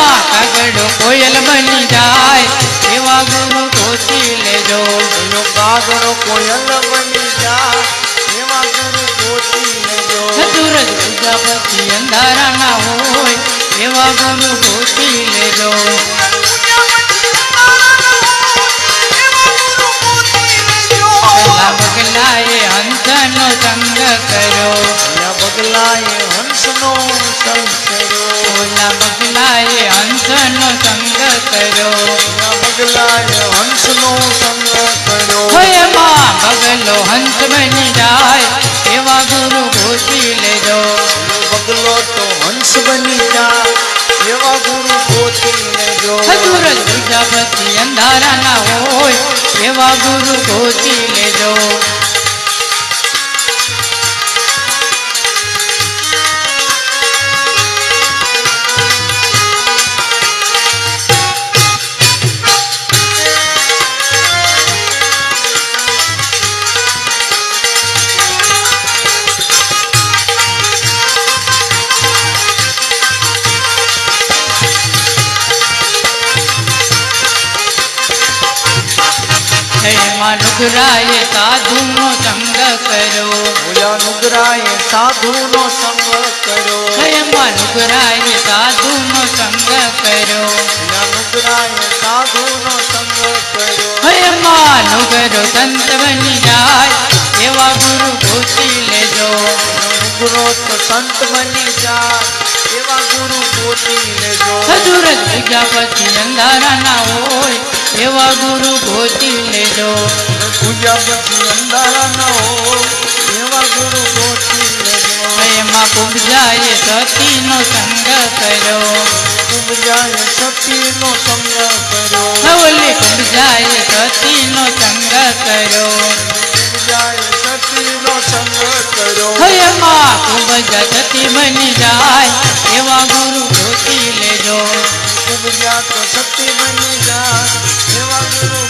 कोयल बनी जाए एवा गुरु गोती ले जो कागड़ो कोयल बनी जाए एवा गुरु गोती ले जो सूरज प्रजापति अंधारा ना होय एवा गुरु गोती ले जो बगलाए हंस नो संग करो बगलाए हंस नो संग करो बगलाए हंस नो संग करो बगलाए हंस नो संग करो माँ बगलो हंस बनी जाए एवा गुरु गोती ले जो बगलो तो हंस बनी जाए एवा गुरु गोती ले जो सूरज प्रजापति अंधारा ना होय एवा गुरु गोती ले जो नुगराए साधु नो संग करो नुगराए साधु नो संग करो नुगराए साधु नो संग करो नुगराए साधु नो संग करो નુગરો સંત બની જાય એવા ગુરુ ગોતી લેજો નુગરો તો સંત બની જાય એવા ગુરુ ગોતી લેજો સૂરજ ઉગ્યા પછી અંધારા ના હોય એવા ગુરુ ગોતી લેજો પૂજા પછી અંધારા ન હોય એવા ગુરુ ગોતી લેજો એમાં કુબજાએ સતીનો સંગ કર્યો પૂજાએ સતીનો સંગ કર્યો નવલી કુબજાએ સતીનો સંગ કર્યો પૂજાએ સતીનો સંગ કર્યો એમાં કુબજા સતી બની જાય એવા ગુરુ ગોતી લેજો પૂજા તો સતી બની જાય એવા ગુરુ